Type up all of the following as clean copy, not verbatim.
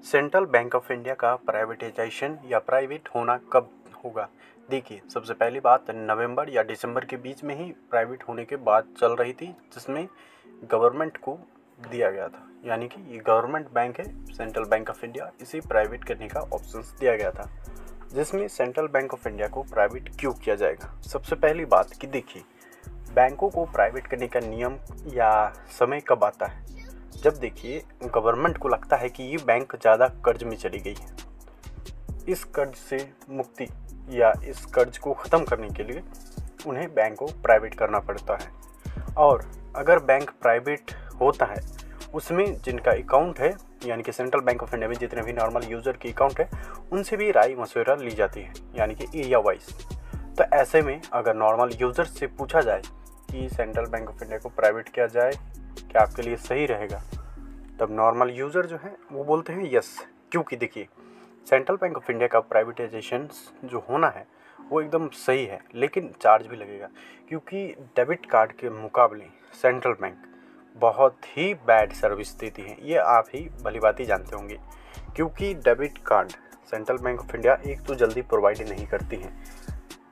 Central bank of India का privatisation या private होना कब होगा? देखिए, सबसे पहली बात नवंबर या दिसंबर के बीच में ही प्राइवेट होने के बात चल रही थी, जिसमें गवर्नमेंट को दिया गया था, यानी कि ये गवर्नमेंट बैंक है सेंट्रल बैंक ऑफ इंडिया, इसे प्राइवेट करने का ऑप्शंस दिया गया था। जिसमें सेंट्रल बैंक ऑफ इंडिया को प्राइवेट क्यों किया जाएगा? सबसे पहली बात कि देखिए, बैंकों को प्राइवेट करने का नियम या समय कब आता है? जब देखिए गवर्नमेंट को लगता है कि ये बैंक ज़्यादा कर्ज में चली गई है, इस कर्ज से मुक्ति या इस कर्ज को ख़त्म करने के लिए उन्हें बैंक को प्राइवेट करना पड़ता है। और अगर बैंक प्राइवेट होता है, उसमें जिनका अकाउंट है, यानी कि सेंट्रल बैंक ऑफ इंडिया में जितने भी नॉर्मल यूज़र की अकाउंट है, उनसे भी राय मशवरा ली जाती है, यानी कि एरिया वाइज। तो ऐसे में अगर नॉर्मल यूज़र से पूछा जाए कि सेंट्रल बैंक ऑफ इंडिया को प्राइवेट किया जाए, क्या आपके लिए सही रहेगा, तब नॉर्मल यूज़र जो है वो बोलते हैं यस। क्योंकि देखिए, सेंट्रल बैंक ऑफ इंडिया का प्राइवेटाइजेशन जो होना है वो एकदम सही है, लेकिन चार्ज भी लगेगा। क्योंकि डेबिट कार्ड के मुकाबले सेंट्रल बैंक बहुत ही बैड सर्विस देती है, ये आप ही भली बात ही जानते होंगे। क्योंकि debit card central bank of India एक तो जल्दी प्रोवाइड नहीं करती है,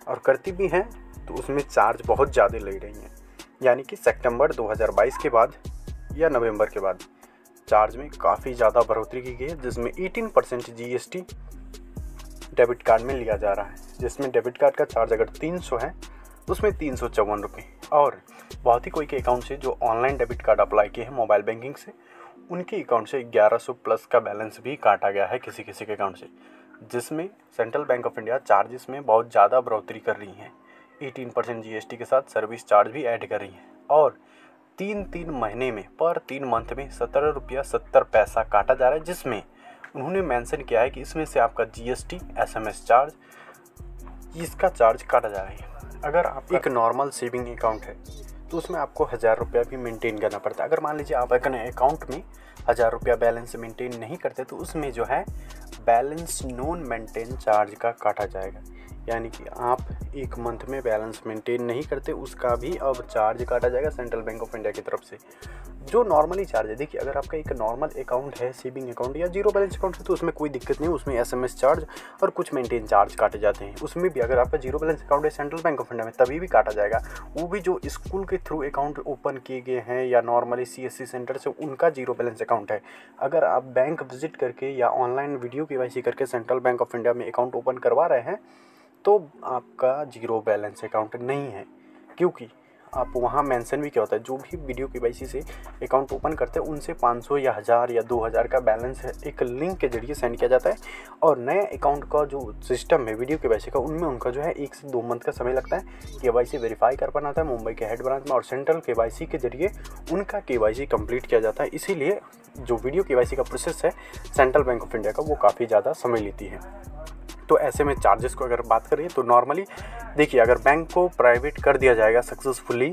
और करती भी हैं तो उसमें चार्ज बहुत ज़्यादा ले रही हैं। यानी कि सितंबर 2022 के बाद या नवंबर के बाद चार्ज में काफ़ी ज़्यादा बढ़ोतरी की गई है, जिसमें 18% GST डेबिट कार्ड में लिया जा रहा है। जिसमें डेबिट कार्ड का चार्ज अगर 300 है तो उसमें 354 रुपये। और बहुत ही कोई के अकाउंट से जो ऑनलाइन डेबिट कार्ड अप्लाई किए हैं मोबाइल बैंकिंग से, उनके अकाउंट से 1100 प्लस का बैलेंस भी काटा गया है किसी किसी के अकाउंट से। जिसमें central bank of India charges में बहुत ज़्यादा बढ़ोतरी कर रही है, 18% GST के साथ सर्विस चार्ज भी ऐड कर रही है। और तीन महीने में पर 3 मंथ में 17 रुपया 70 पैसा काटा जा रहा है। जिसमें उन्होंने मेंशन किया है कि इसमें से आपका GST, SMS चार्ज, इसका चार्ज काटा जा रहा है। अगर आप एक नॉर्मल सेविंग अकाउंट है तो उसमें आपको 1000 रुपया भी मेंटेन करना पड़ता है। अगर मान लीजिए आप अपने अकाउंट में 1000 रुपया बैलेंस मेंटेन नहीं करते तो उसमें जो है बैलेंस नॉन मेंटेन चार्ज का काटा जाएगा। यानी कि आप एक मंथ में बैलेंस मेंटेन नहीं करते, उसका भी अब चार्ज काटा जाएगा सेंट्रल बैंक ऑफ इंडिया की तरफ से, जो नॉर्मली चार्ज है। देखिए, अगर आपका एक नॉर्मल अकाउंट है, सेविंग अकाउंट या जीरो बैलेंस अकाउंट है, तो उसमें कोई दिक्कत नहीं, उसमें SMS चार्ज और कुछ मेंटेन चार्ज काटे जाते हैं। उसमें भी अगर आपका जीरो बैलेंस अकाउंट है सेंट्रल बैंक ऑफ इंडिया में, तभी भी काटा जाएगा। वो भी जो स्कूल के थ्रू अकाउंट ओपन किए गए हैं या नॉर्मली CSC सेंटर से, उनका जीरो बैलेंस अकाउंट है। अगर आप बैंक विजिट करके या ऑनलाइन वीडियो KYC करके सेंट्रल बैंक ऑफ इंडिया में अकाउंट ओपन करवा रहे हैं, तो आपका जीरो बैलेंस अकाउंट नहीं है। क्योंकि आप वहाँ मेंशन भी क्या होता है, जो भी वीडियो KYC से अकाउंट ओपन करते हैं उनसे 500 या 1000 या 2000 का बैलेंस एक लिंक के जरिए सेंड किया जाता है। और नए अकाउंट का जो सिस्टम है वीडियो KYC का, उनमें उनका जो है 1 से 2 मंथ का समय लगता है KYC वेरीफाई कर पाना था मुंबई के हेड ब्रांच में, और सेंट्रल KYC के जरिए उनका KYC कंप्लीट किया जाता है। इसीलिए जो वीडियो KYC का प्रोसेस है सेंट्रल बैंक ऑफ इंडिया का, वो काफ़ी ज़्यादा समय लेती है। तो ऐसे में चार्जेस को अगर बात करें तो नॉर्मली देखिए, अगर बैंक को प्राइवेट कर दिया जाएगा सक्सेसफुली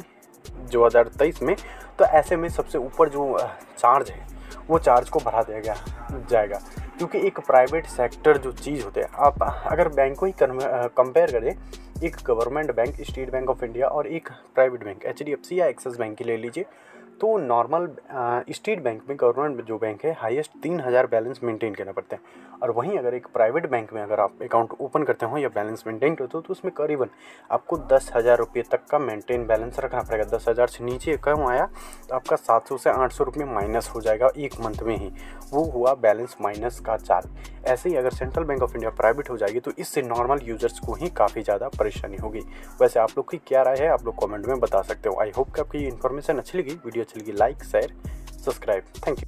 2023 में, तो ऐसे में सबसे ऊपर जो चार्ज है वो चार्ज को बढ़ा दिया जाएगा। क्योंकि एक प्राइवेट सेक्टर जो चीज़ होते हैं, आप अगर बैंक को ही कंपेयर करें, एक government bank state bank of India और एक प्राइवेट बैंक HDFC या एक्सिस बैंक की ले लीजिए, तो नॉर्मल स्टेट बैंक में, गवर्नमेंट जो बैंक है, हाईएस्ट 3000 बैलेंस मेंटेन करना पड़ता है। और वहीं अगर एक प्राइवेट बैंक में अगर आप अकाउंट ओपन करते हो या बैलेंस मेंटेन करते हो, तो उसमें करीबन आपको 10,000 रुपये तक का मेंटेन बैलेंस रखना पड़ेगा। 10,000 से नीचे कम आया तो आपका 700 से 800 रुपये माइनस हो जाएगा एक मंथ में ही, वो हुआ बैलेंस माइनस का चार्ज। ऐसे ही अगर central bank of India private हो जाएगी तो इससे नॉर्मल यूजर्स को ही काफ़ी ज़्यादा परेशानी होगी। वैसे आप लोग की क्या राय है, आप लोग कमेंट में बता सकते हो। आई होप कि आपकी ये इन्फॉर्मेशन अच्छी लगी, वीडियो अच्छी लगी, like share subscribe. Thank you.